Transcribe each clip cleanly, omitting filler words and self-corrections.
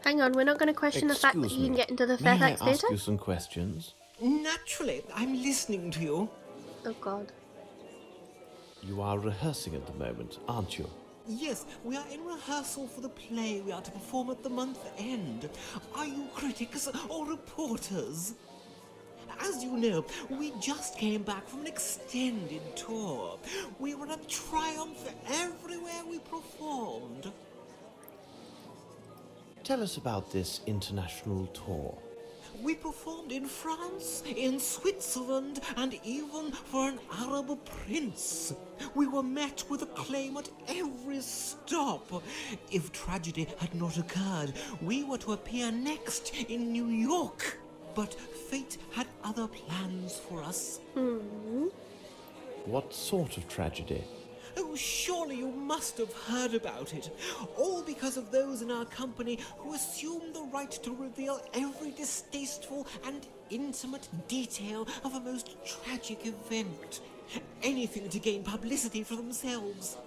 Hang on, we're not going to question the fact that you can get into the May I Fairfax ask Theatre? you some questions? Naturally, I'm listening to you. Oh God. You are rehearsing at the moment, aren't you? Yes, we are in rehearsal for the play we are to perform at the month end. Are you critics or reporters? As you know, we just came back from an extended tour. We were a triumph everywhere we performed. Tell us about this international tour. We performed in France, in Switzerland, and even for an Arab prince. We were met with acclaim at every stop. If tragedy had not occurred, we were to appear next in New York. But fate had other plans for us. What sort of tragedy? Oh, surely you must have heard about it. All because of those in our company who assumed the right to reveal every distasteful and intimate detail of a most tragic event. Anything to gain publicity for themselves.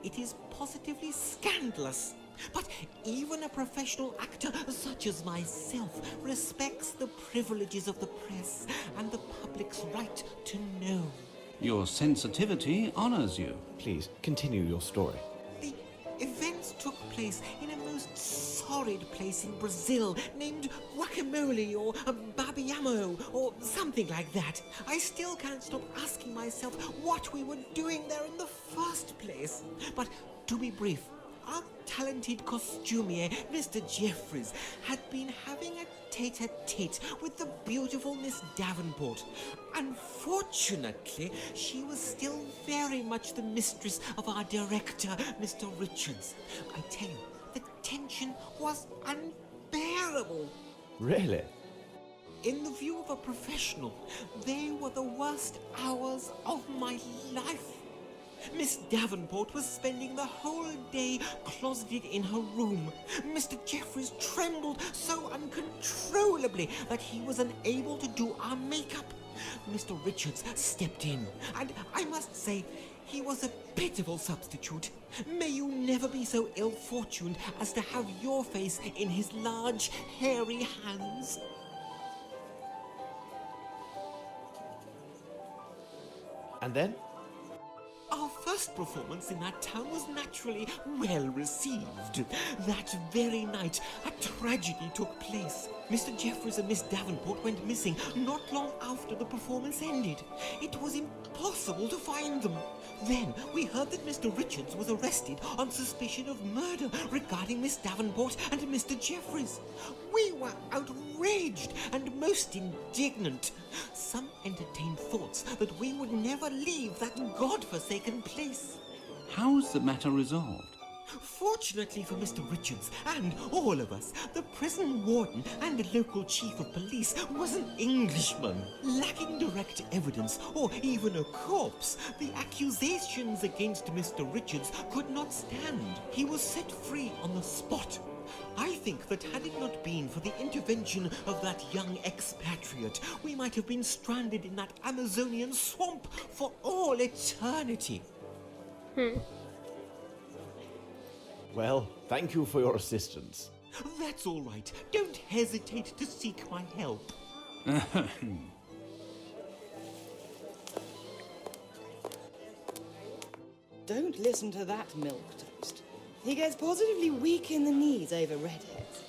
It is positively scandalous. But even a professional actor such as myself respects the privileges of the press and the public's right to know. Your sensitivity honors you. Please, continue your story. The events took place in a most sordid place in Brazil named Guacamole or Babiamo or something like that. I still can't stop asking myself what we were doing there in the first place. But to be brief, our talented costumier, Mr. Jeffries, had been having a tete-a-tete with the beautiful Miss Davenport. Unfortunately, she was still very much the mistress of our director, Mr. Richards. I tell you, the tension was unbearable. Really? In the view of a professional, they were the worst hours of my life. Miss Davenport was spending the whole day closeted in her room. Mr. Jeffries trembled so uncontrollably that he was unable to do our makeup. Mr. Richards stepped in, and I must say, he was a pitiful substitute. May you never be so ill-fortuned as to have your face in his large, hairy hands. And then? Our first performance in that town was naturally well received. That very night, a tragedy took place. Mr. Jeffries and Miss Davenport went missing not long after the performance ended. It was impossible to find them. Then we heard that Mr. Richards was arrested on suspicion of murder regarding Miss Davenport and Mr. Jeffries. We were outraged and most indignant. Some entertained thoughts that we would never leave that godforsaken place. How's the matter resolved? Fortunately for Mr. Richards and all of us, the prison warden and the local chief of police was an Englishman. Lacking direct evidence or even a corpse, the accusations against Mr. Richards could not stand. He was set free on the spot. I think that had it not been for the intervention of that young expatriate, we might have been stranded in that Amazonian swamp for all eternity. Well, thank you for your assistance. That's all right. Don't hesitate to seek my help. Don't listen to that milquetoast. He gets positively weak in the knees over redheads.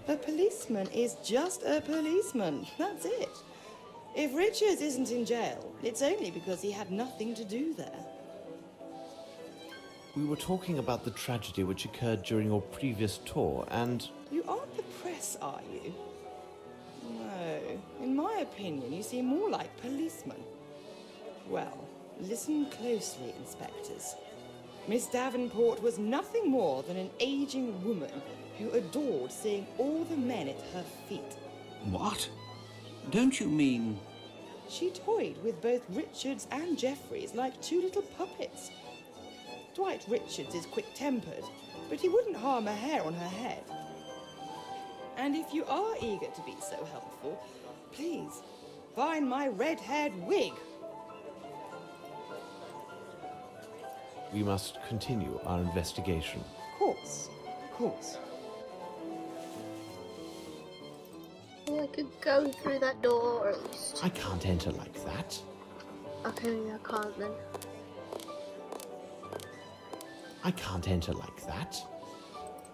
A policeman is just a policeman. That's it. If Richards isn't in jail, it's only because he had nothing to do there. We were talking about the tragedy which occurred during your previous tour, and... You aren't the press, are you? No. In my opinion, you seem more like policemen. Well, listen closely, inspectors. Miss Davenport was nothing more than an aging woman who adored seeing all the men at her feet. What? Don't you mean... She toyed with both Richards and Jeffries like two little puppets. Dwight Richards is quick-tempered, but he wouldn't harm a hair on her head. And if you are eager to be so helpful, please, find my red-haired wig. We must continue our investigation. Of course, of course. Maybe I could go through that door, or at least... I can't enter like that. Okay, maybe I can't then. I can't enter like that.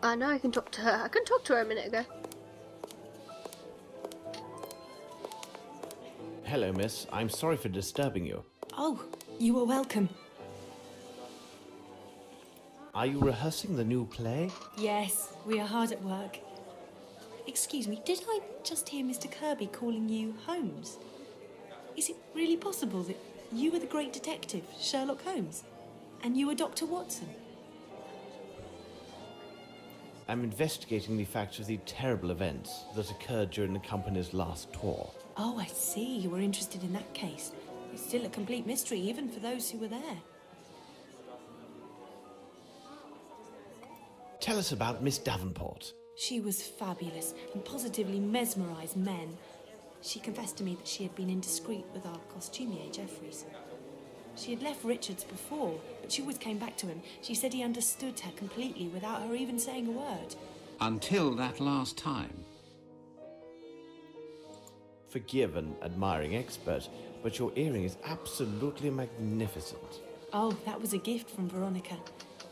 I know I can talk to her. I couldn't talk to her a minute ago. Hello, miss. I'm sorry for disturbing you. Oh, you are welcome. Are you rehearsing the new play? Yes, we are hard at work. Excuse me, did I just hear Mr. Kirby calling you Holmes? Is it really possible that you were the great detective, Sherlock Holmes, and you were Dr. Watson? I'm investigating the facts of the terrible events that occurred during the company's last tour. Oh, I see. You were interested in that case. It's still a complete mystery, even for those who were there. Tell us about Miss Davenport. She was fabulous and positively mesmerised men. She confessed to me that she had been indiscreet with our costumier, Jeffries. She had left Richards before, but she always came back to him. She said he understood her completely without her even saying a word. Until that last time. Forgive an admiring expert, but your earring is absolutely magnificent. Oh, that was a gift from Veronica.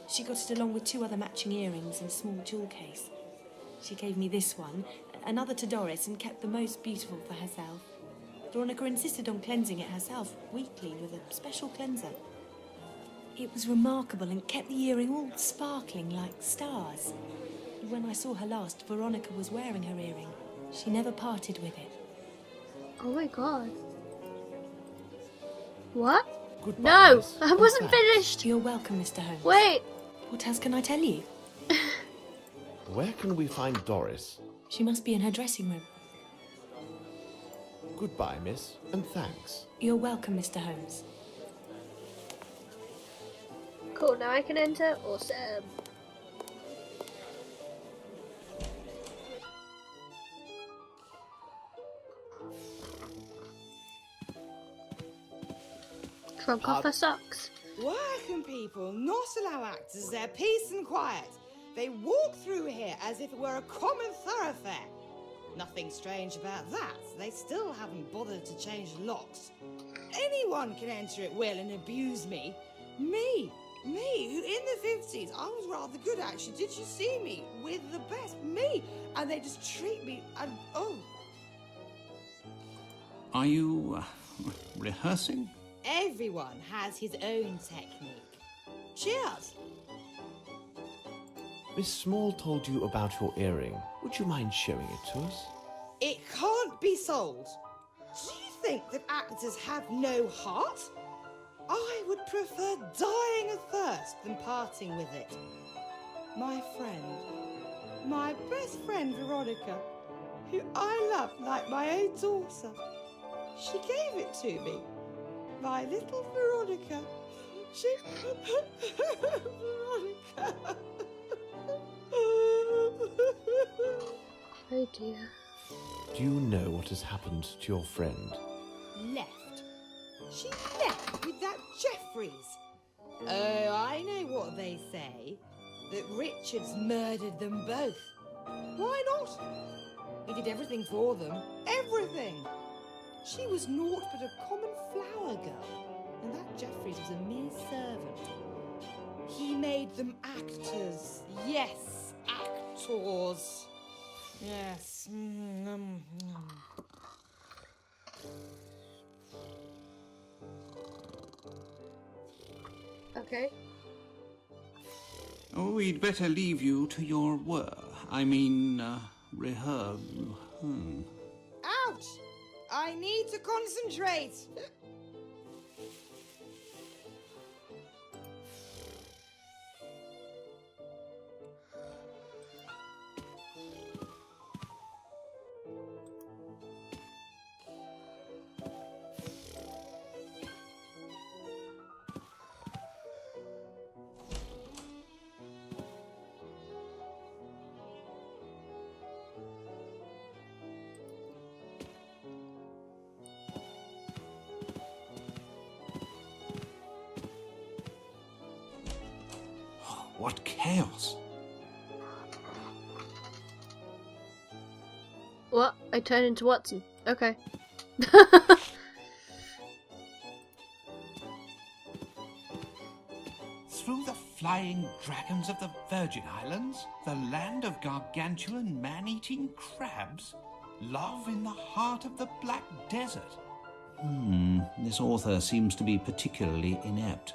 She got it along with 2 other matching earrings and a small jewel case. She gave me this one, another to Doris, and kept the most beautiful for herself. Veronica insisted on cleansing it herself weekly with a special cleanser. It was remarkable and kept the earring all sparkling like stars. And when I saw her last, Veronica was wearing her earring. She never parted with it. Oh my god. What? Goodbye, No! miss. I wasn't Thanks. finished! You're welcome, Mr. Holmes. Wait! What else can I tell you? Where can we find Doris? She must be in her dressing room. Goodbye, miss, and thanks. You're welcome, Mr. Holmes. Cool, now I can enter. Awesome. Drunk off her socks. Why can people not allow actors their peace and quiet? They walk through here as if it were a common thoroughfare. Nothing strange about that. They still haven't bothered to change the locks. Anyone can enter at will and abuse me. Me, who in the 50s, I was rather good actually. Did you see me? With the best, me. And they just treat me and, oh. Are you rehearsing? Everyone has his own technique. Cheers. Miss Small told you about your earring. Would you mind showing it to us? It can't be sold. Do you think that actors have no heart? I would prefer dying of thirst than parting with it. My friend, my best friend Veronica, who I love like my own daughter, she gave it to me. My little Veronica. She... Veronica. Oh dear. Do you know what has happened to your friend? Left. She left with that Jeffries. Oh, I know what they say. That Richards murdered them both. Why not? He did everything for them. Everything. She was naught but a common flower girl. And that Jeffries was a mere servant. He made them actors. Yes, actors. Yes. Okay. Oh, we'd better leave you to your work. I mean, rehearse. Ouch! I need to concentrate. What chaos! What? I turn into Watson. Okay. Through the flying dragons of the Virgin Islands, the land of gargantuan man-eating crabs, love in the heart of the Black Desert. This author seems to be particularly inept.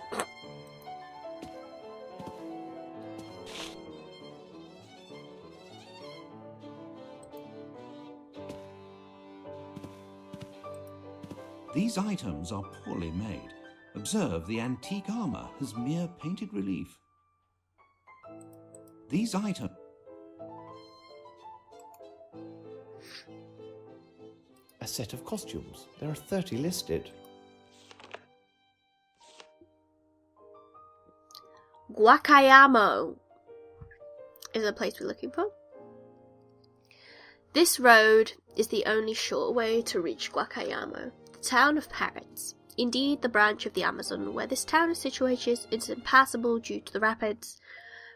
These items are poorly made. Observe the antique armor as mere painted relief. These items... A set of costumes. There are 30 listed. Guacayamo is the place we're looking for. This road is the only sure way to reach Guacayamo, the town of parrots. Indeed, the branch of the Amazon where this town is situated is impassable due to the rapids.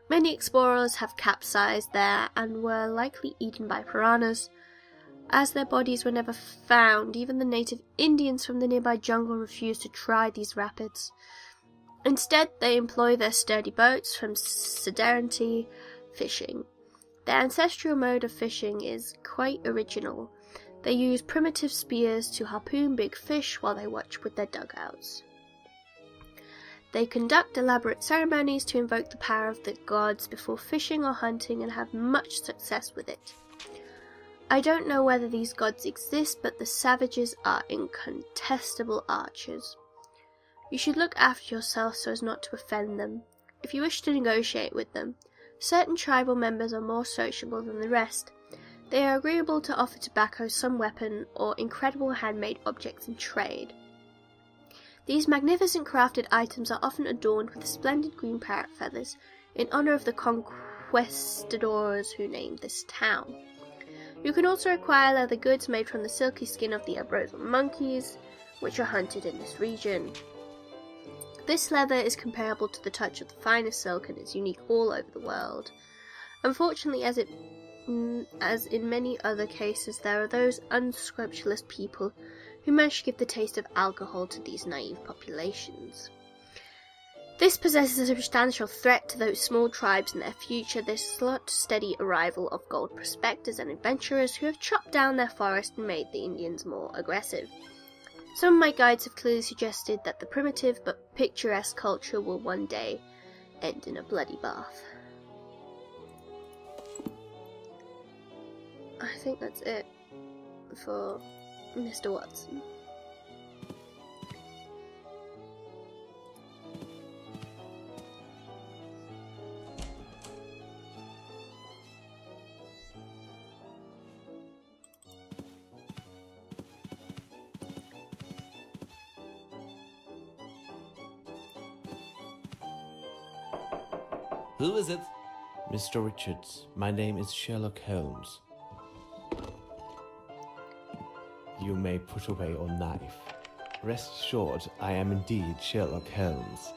Many explorers have capsized there and were likely eaten by piranhas. As their bodies were never found, even the native Indians from the nearby jungle refused to try these rapids. Instead, they employ their sturdy boats from sedentary fishing. Their ancestral mode of fishing is quite original. They use primitive spears to harpoon big fish while they watch with their dugouts. They conduct elaborate ceremonies to invoke the power of the gods before fishing or hunting and have much success with it. I don't know whether these gods exist, but the savages are incontestable archers. You should look after yourself so as not to offend them. If you wish to negotiate with them, certain tribal members are more sociable than the rest. They are agreeable to offer tobacco, some weapon, or incredible handmade objects in trade. These magnificent crafted items are often adorned with splendid green parrot feathers in honor of the conquistadors who named this town. You can also acquire leather goods made from the silky skin of the Ambrosian monkeys, which are hunted in this region. This leather is comparable to the touch of the finest silk and is unique all over the world. Unfortunately, as in many other cases, there are those unscrupulous people who manage to give the taste of alcohol to these naive populations. This possesses a substantial threat to those small tribes and their future. This slow, steady arrival of gold prospectors and adventurers who have chopped down their forest and made the Indians more aggressive. Some of my guides have clearly suggested that the primitive but picturesque culture will one day end in a bloody bath. I think that's it for Mr. Watson. Who is it? Mr. Richards, my name is Sherlock Holmes. You may put away your knife. Rest assured, I am indeed Sherlock Holmes.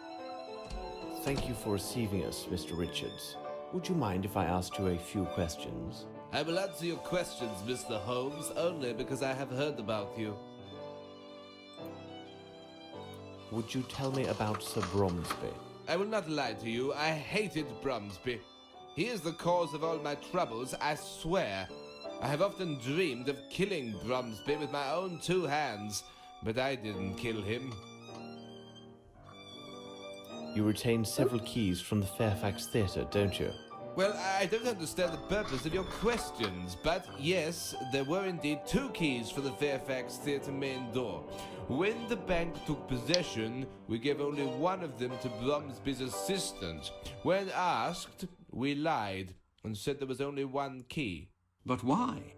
Thank you for receiving us, Mr. Richards. Would you mind if I asked you a few questions? I will answer your questions, Mr. Holmes, only because I have heard about you. Would you tell me about Sir Bromsby? I will not lie to you, I hated Bromsby. He is the cause of all my troubles, I swear. I have often dreamed of killing Bromsby with my own 2 hands, but I didn't kill him. You retain several keys from the Fairfax Theatre, don't you? Well, I don't understand the purpose of your questions, but yes, there were indeed 2 keys for the Fairfax Theatre main door. When the bank took possession, we gave only one of them to Bromsby's assistant. When asked, we lied and said there was only 1 key. But why?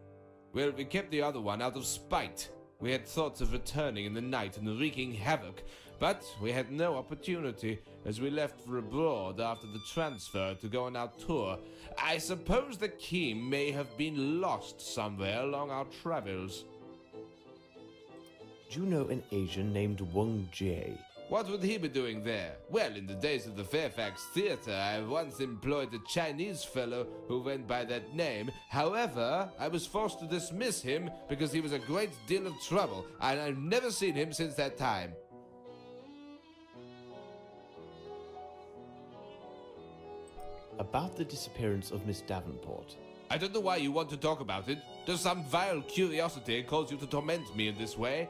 Well, we kept the other one out of spite. We had thoughts of returning in the night and wreaking havoc, but we had no opportunity, as we left for abroad after the transfer to go on our tour. I suppose the key may have been lost somewhere along our travels. Do you know an Asian named Wang Jie? What would he be doing there? Well, in the days of the Fairfax Theatre, I once employed a Chinese fellow who went by that name. However, I was forced to dismiss him because he was a great deal of trouble, and I've never seen him since that time. About the disappearance of Miss Davenport. I don't know why you want to talk about it. Does some vile curiosity cause you to torment me in this way?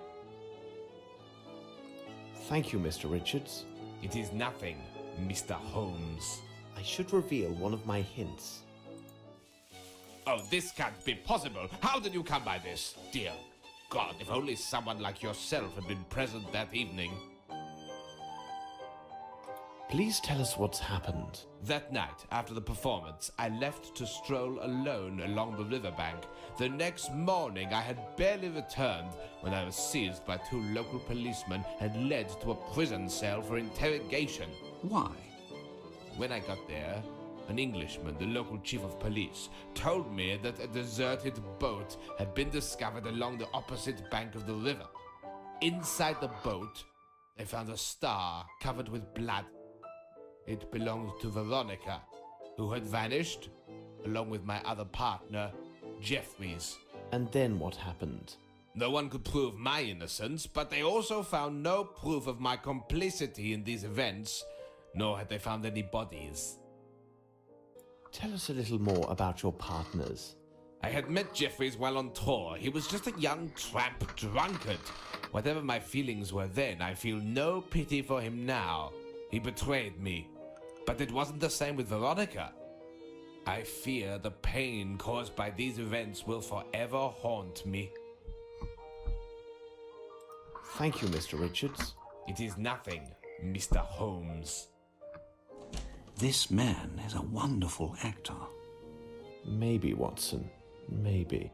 Thank you, Mr. Richards. It is nothing, Mr. Holmes. I should reveal one of my hints. Oh, this can't be possible. How did you come by this? Dear God, if only someone like yourself had been present that evening. Please tell us what's happened. That night, after the performance, I left to stroll alone along the riverbank. The next morning, I had barely returned when I was seized by 2 local policemen and led to a prison cell for interrogation. Why? When I got there, an Englishman, the local chief of police, told me that a deserted boat had been discovered along the opposite bank of the river. Inside the boat, they found a star covered with blood. It belonged to Veronica, who had vanished, along with my other partner, Jeffries. And then what happened? No one could prove my innocence, but they also found no proof of my complicity in these events, nor had they found any bodies. Tell us a little more about your partners. I had met Jeffries while on tour. He was just a young tramp drunkard. Whatever my feelings were then, I feel no pity for him now. He betrayed me. But it wasn't the same with Veronica. I fear the pain caused by these events will forever haunt me. Thank you, Mr. Richards. It is nothing, Mr. Holmes. This man is a wonderful actor. Maybe, Watson. Maybe.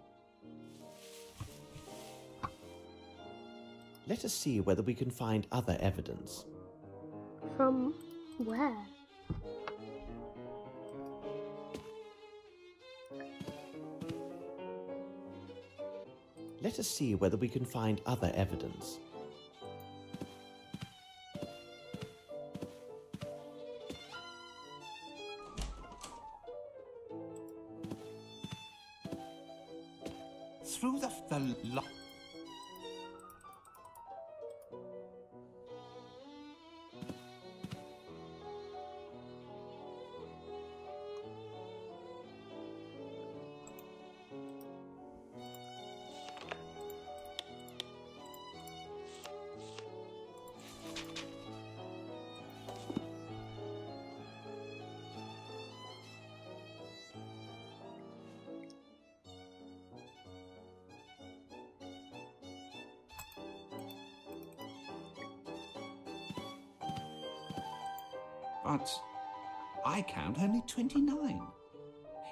Let us see whether we can find other evidence. From where? Let us see whether we can find other evidence. Through the But I count only 29.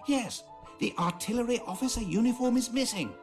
Yes, the artillery officer uniform is missing.